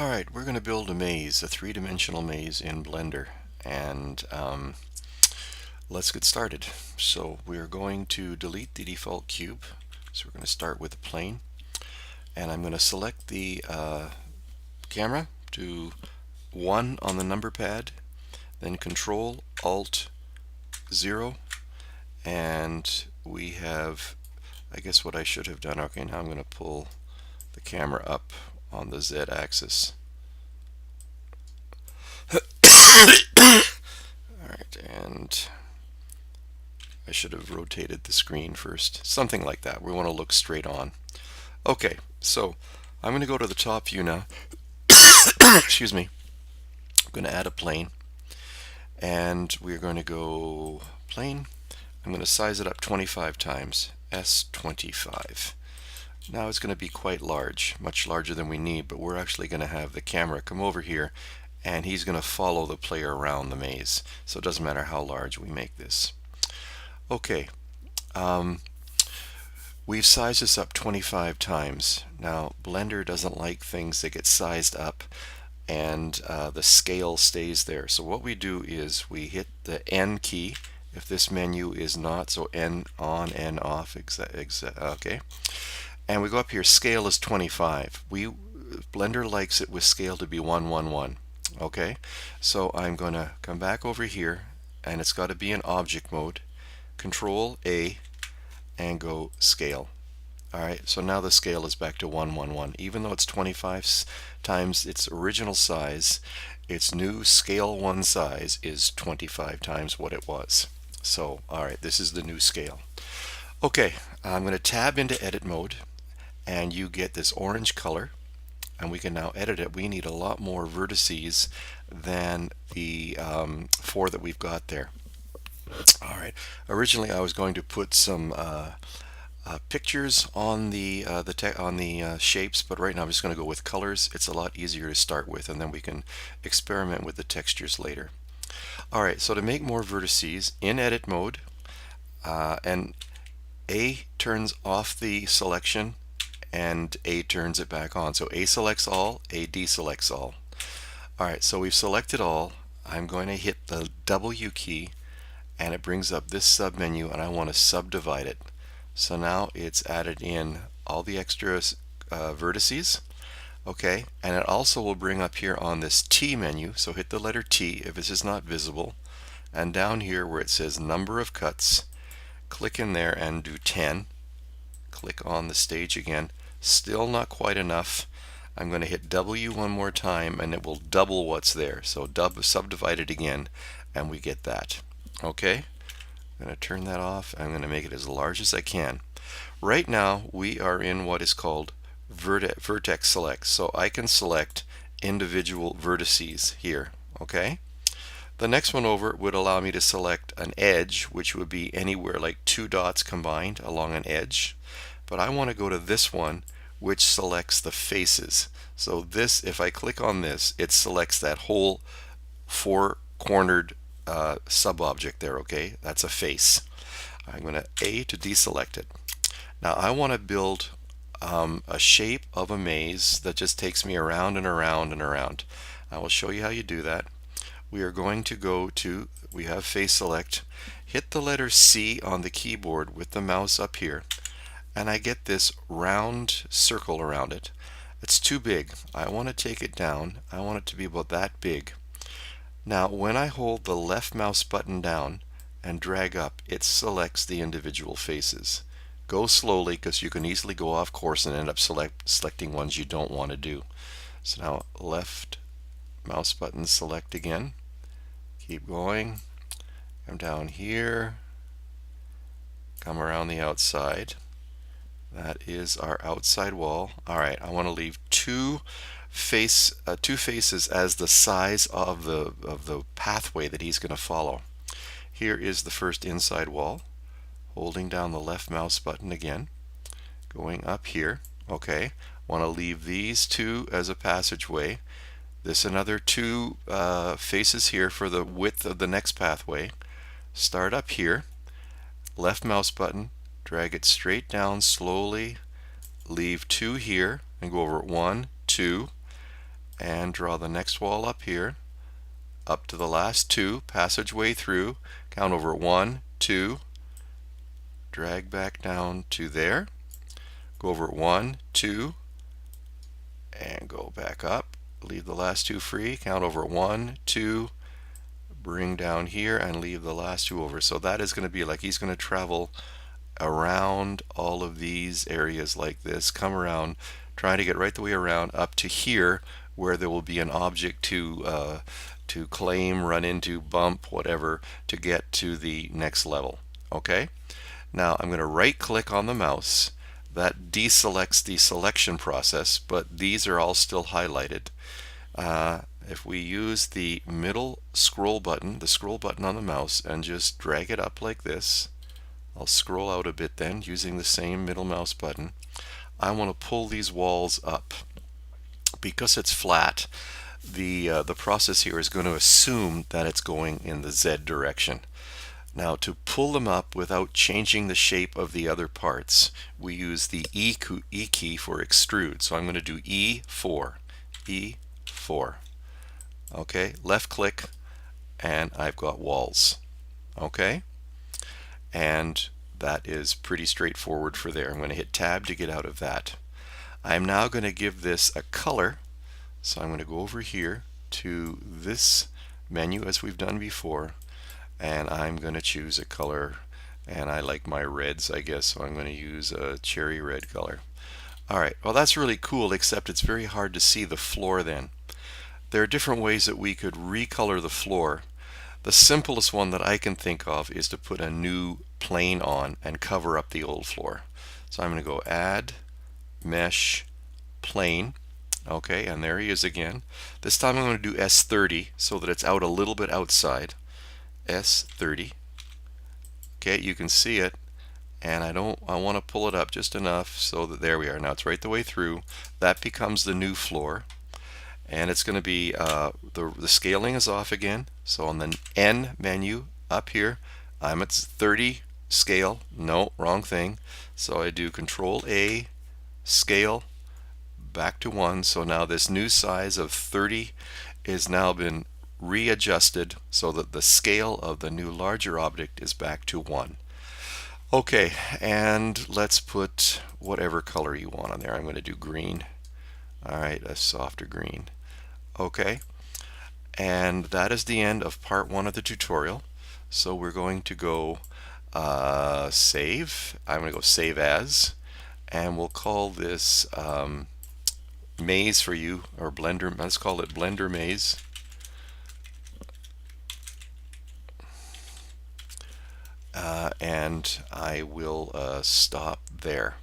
Alright, we're going to build a maze, a three-dimensional maze in Blender, and let's get started. So we're going to delete the default cube. So we're going to start with a plane, and I'm going to select the camera to 1 on the number pad, then Control Alt 0, and we have, I guess what I should have done, okay, now I'm going to pull the camera up on the Z axis. Alright, and I should have rotated the screen first. Something like that. We want to look straight on. Okay, so I'm going to go to the top view now. Excuse me. I'm going to add a plane. And we're going to go plane. I'm going to size it up 25 times. S25. Now it's going to be quite large, much larger than we need, but we're actually going to have the camera come over here and he's going to follow the player around the maze. So it doesn't matter how large we make this. Okay, we've sized this up 25 times. Now Blender doesn't like things that get sized up and the scale stays there. So what we do is we hit the N key if this menu is not, so N on, N off, okay. And we go up here, scale is 25. Blender likes it with scale to be 1, 1, 1. Okay, so I'm going to come back over here and it's got to be in object mode. Control A and go scale. Alright, so now the scale is back to 1, 1, 1. Even though it's 25 times its original size, its new scale 1 size is 25 times what it was. So, alright, this is the new scale. Okay, I'm going to tab into edit mode and you get this orange color and we can now edit it. We need a lot more vertices than the 4 that we've got there. Alright, originally I was going to put some pictures on the shapes, but right now I'm just going to go with colors. It's a lot easier to start with, and then we can experiment with the textures later. Alright, so to make more vertices, in edit mode, and A turns off the selection and A turns it back on. So A selects all, A deselects all. Alright, so we've selected all. I'm going to hit the W key and it brings up this submenu and I want to subdivide it. So now it's added in all the extra vertices. Okay, and it also will bring up here on this T menu, so hit the letter T if this is not visible, and down here where it says number of cuts, click in there and do 10. Click on the stage again. Still not quite enough. I'm going to hit W one more time and it will double what's there. So subdivide it again and we get that. Okay, I'm going to turn that off. I'm going to make it as large as I can. Right now we are in what is called vertex select, so I can select individual vertices here. Okay, the next one over would allow me to select an edge, which would be anywhere like 2 dots combined along an edge, but I want to go to this one which selects the faces. So this, if I click on this, it selects that whole 4-cornered sub-object there. Okay, that's a face. I'm going to A to deselect it. Now I want to build a shape of a maze that just takes me around and around and around. I will show you how you do that. We are going to go to, we have face select, hit the letter C on the keyboard with the mouse up here, and I get this round circle around it. It's too big. I want to take it down. I want it to be about that big. Now when I hold the left mouse button down and drag up, it selects the individual faces. Go slowly because you can easily go off course and end up selecting ones you don't want to do. So now left mouse button select again. Keep going. Come down here. Come around the outside. That is our outside wall. Alright, I want to leave two faces as the size of the pathway that he's going to follow. Here is the first inside wall. Holding down the left mouse button again, going up here. Okay, want to leave these two as a passageway. This another 2 faces here for the width of the next pathway. Start up here, left mouse button, drag it straight down slowly, leave 2 here and go over 1, 2, and draw the next wall up here, up to the last two, passageway through, count over 1, 2, drag back down to there, go over 1, 2, and go back up, leave the last two free, count over 1, 2, bring down here and leave the last two over. So that is going to be like he's going to travel around all of these areas like this, come around, trying to get right the way around up to here where there will be an object to claim, run into, bump, whatever, to get to the next level. Okay? Now I'm going to right click on the mouse. That deselects the selection process, but these are all still highlighted. If we use the middle scroll button, the scroll button on the mouse, and just drag it up like this, I'll scroll out a bit then using the same middle mouse button. I want to pull these walls up. Because it's flat, the process here is going to assume that it's going in the Z direction. Now to pull them up without changing the shape of the other parts, we use the E key for extrude. So I'm going to do E4. E4. Okay, left click, and I've got walls. Okay, and that is pretty straightforward for there. I'm going to hit Tab to get out of that. I'm now going to give this a color. So I'm going to go over here to this menu as we've done before, and I'm going to choose a color, and I like my reds, I guess, so I'm going to use a cherry red color. Alright, well that's really cool, except it's very hard to see the floor then. There are different ways that we could recolor the floor. The simplest one that I can think of is to put a new plane on and cover up the old floor. So I'm going to go Add, Mesh, Plane. Okay, and there he is again. This time I'm going to do S30 so that it's out a little bit outside. S30. Okay, you can see it, and I want to pull it up just enough so that there we are. Now it's right the way through. That becomes the new floor, and it's going to be the scaling is off again. So on the N menu up here, I'm at 30 scale. No, wrong thing. So I do Control A, scale, back to 1. So now this new size of 30 is now been readjusted so that the scale of the new larger object is back to 1. Okay, and let's put whatever color you want on there. I'm going to do green. Alright, a softer green. Okay, and that is the end of part 1 of the tutorial. So we're going to go save. I'm going to go save as, and we'll call this Maze for you, or Blender. Let's call it Blender Maze. And I will stop there.